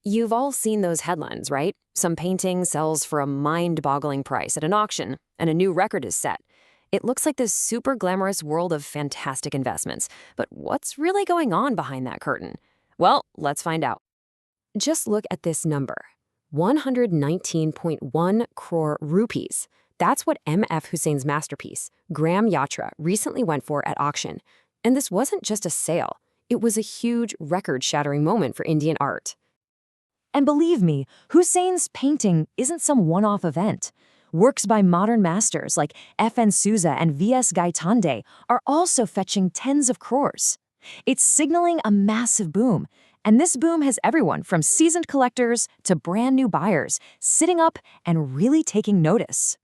You've all seen those headlines, right? Some painting sells for a mind-boggling price at an auction, and a new record is set. It looks like this super glamorous world of fantastic investments, but what's really going on behind that curtain? Well, let's find out. Just look at this number, 119.1 crore rupees. That's what M.F. Hussein's masterpiece, Gram Yatra, recently went for at auction. And this wasn't just a sale. It was a huge, record-shattering moment for Indian art. And believe me, Hussein's painting isn't some one-off event. Works by modern masters like F.N. Souza and V.S. Gaitonde are also fetching tens of crores. It's signaling a massive boom, and this boom has everyone from seasoned collectors to brand new buyers sitting up and really taking notice.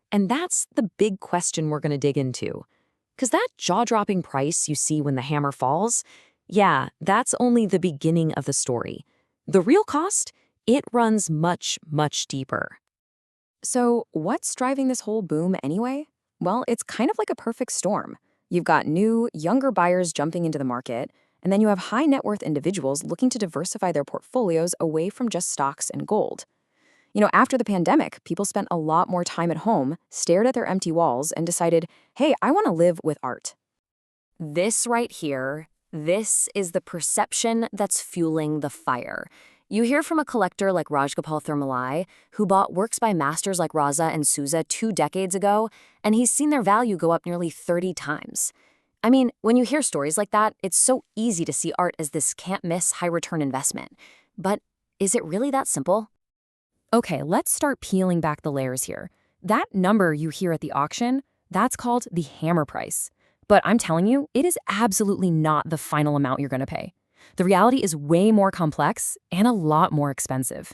And that's the big question we're going to dig into. Because that jaw-dropping price you see when the hammer falls, yeah, that's only the beginning of the story. The real cost? It runs much, much deeper. So what's driving this whole boom anyway? Well, it's kind of like a perfect storm. You've got new, younger buyers jumping into the market, and then you have high net worth individuals looking to diversify their portfolios away from just stocks and gold. After the pandemic, people spent a lot more time at home, stared at their empty walls, and decided, hey, I want to live with art. This right here, this is the perception that's fueling the fire. You hear from a collector like Rajgopal Thermalai, who bought works by masters like Raza and Souza 2 decades ago, and he's seen their value go up nearly 30 times. I mean, when you hear stories like that, it's so easy to see art as this can't-miss high-return investment. But is it really that simple? Okay, let's start peeling back the layers here. That number you hear at the auction, that's called the hammer price. But I'm telling you, it is absolutely not the final amount you're going to pay. The reality is way more complex and a lot more expensive.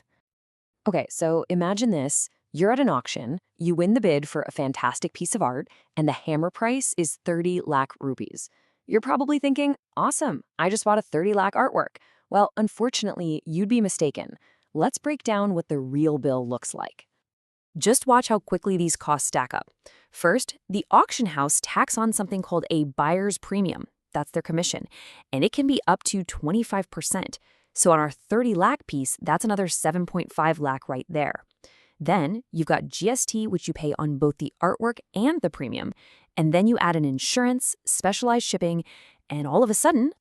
Okay, so imagine this. You're at an auction, you win the bid for a fantastic piece of art, and the hammer price is 30 lakh rupees. You're probably thinking, awesome, I just bought a 30 lakh artwork. Well, unfortunately, you'd be mistaken. Let's break down what the real bill looks like. Just watch how quickly these costs stack up. First, the auction house tacks on something called a buyer's premium. That's their commission, and it can be up to 25%. So on our 30 lakh piece, that's another 7.5 lakh right there. Then you've got GST, which you pay on both the artwork and the premium, and then you add an insurance, specialized shipping, and all of a sudden,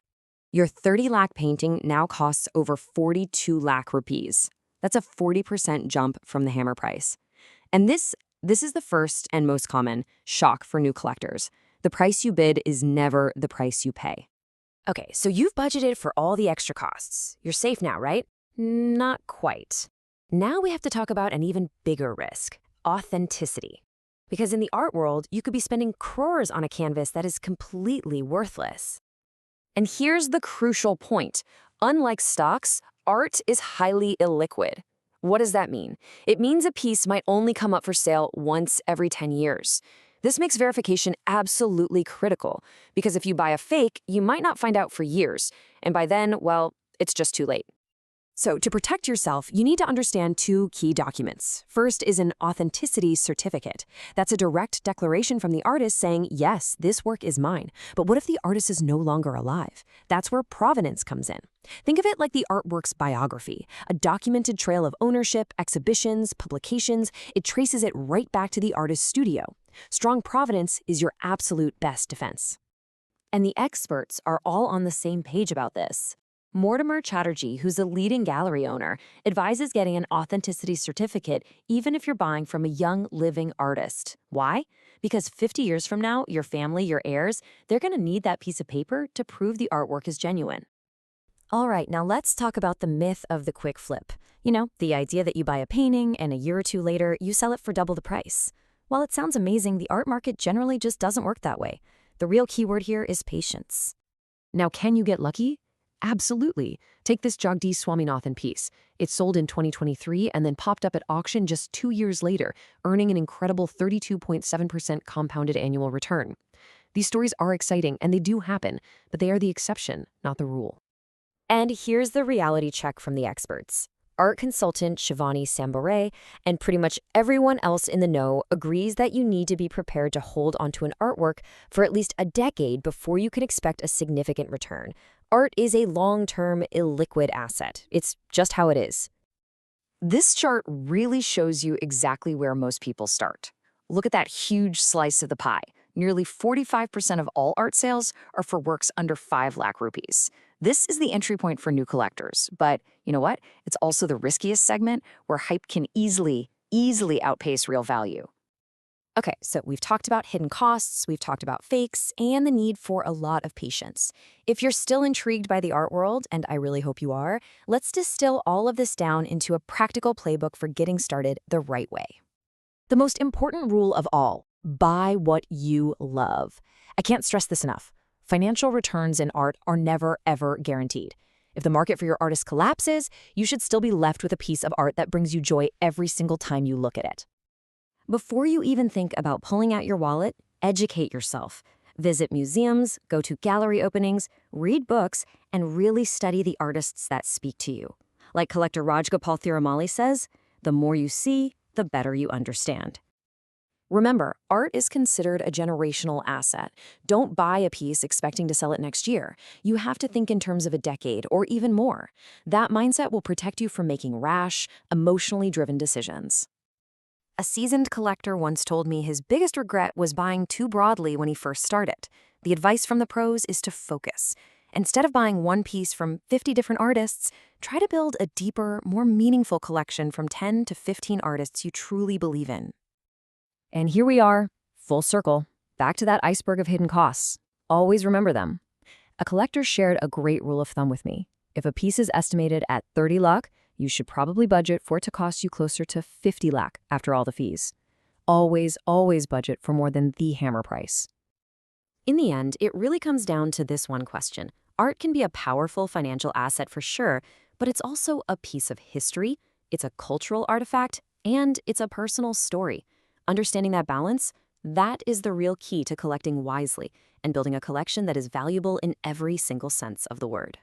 your 30 lakh painting now costs over 42 lakh rupees. That's a 40% jump from the hammer price. And this is the first and most common shock for new collectors. The price you bid is never the price you pay. Okay, so you've budgeted for all the extra costs. You're safe now, right? Not quite. Now we have to talk about an even bigger risk, authenticity. Because in the art world, you could be spending crores on a canvas that is completely worthless. And here's the crucial point. Unlike stocks, art is highly illiquid. What does that mean? It means a piece might only come up for sale once every 10 years. This makes verification absolutely critical, because if you buy a fake, you might not find out for years, and by then, well, it's just too late. So to protect yourself, you need to understand 2 key documents. First is an authenticity certificate. That's a direct declaration from the artist saying, yes, this work is mine. But what if the artist is no longer alive? That's where provenance comes in. Think of it like the artwork's biography, a documented trail of ownership, exhibitions, publications. It traces it right back to the artist's studio. Strong provenance is your absolute best defense. And the experts are all on the same page about this. Mortimer Chatterjee, who's a leading gallery owner, advises getting an authenticity certificate even if you're buying from a young, living artist. Why? Because 50 years from now, your family, your heirs, they're going to need that piece of paper to prove the artwork is genuine. All right, now let's talk about the myth of the quick flip. The idea that you buy a painting and a year or 2 later, you sell it for double the price. While it sounds amazing, the art market generally just doesn't work that way. The real keyword here is patience. Now, can you get lucky? Absolutely. Take this Jagdish Swaminathan piece. It sold in 2023 and then popped up at auction just 2 years later, earning an incredible 32.7% compounded annual return. These stories are exciting and they do happen, but they are the exception, not the rule. And here's the reality check from the experts. Art consultant Shivani Sambore and pretty much everyone else in the know agrees that you need to be prepared to hold onto an artwork for at least a decade before you can expect a significant return. Art is a long-term, illiquid asset. It's just how it is. This chart really shows you exactly where most people start. Look at that huge slice of the pie. Nearly 45% of all art sales are for works under 5 lakh rupees. This is the entry point for new collectors. But you know what? It's also the riskiest segment where hype can easily outpace real value. Okay, so we've talked about hidden costs, we've talked about fakes, and the need for a lot of patience. If you're still intrigued by the art world, and I really hope you are, let's distill all of this down into a practical playbook for getting started the right way. The most important rule of all, buy what you love. I can't stress this enough. Financial returns in art are never, ever guaranteed. If the market for your artist collapses, you should still be left with a piece of art that brings you joy every single time you look at it. Before you even think about pulling out your wallet, educate yourself. Visit museums, go to gallery openings, read books, and really study the artists that speak to you. Like collector Rajgopal Thirumalli says, the more you see, the better you understand. Remember, art is considered a generational asset. Don't buy a piece expecting to sell it next year. You have to think in terms of a decade or even more. That mindset will protect you from making rash, emotionally driven decisions. A seasoned collector once told me his biggest regret was buying too broadly when he first started. The advice from the pros is to focus. Instead of buying one piece from 50 different artists, try to build a deeper, more meaningful collection from 10 to 15 artists you truly believe in. And here we are, full circle, back to that iceberg of hidden costs. Always remember them. A collector shared a great rule of thumb with me. If a piece is estimated at 30 lakh, you should probably budget for it to cost you closer to 50 lakh after all the fees. Always, always budget for more than the hammer price. In the end, it really comes down to this one question. Art can be a powerful financial asset for sure, but it's also a piece of history, it's a cultural artifact, and it's a personal story. Understanding that balance, that is the real key to collecting wisely and building a collection that is valuable in every single sense of the word.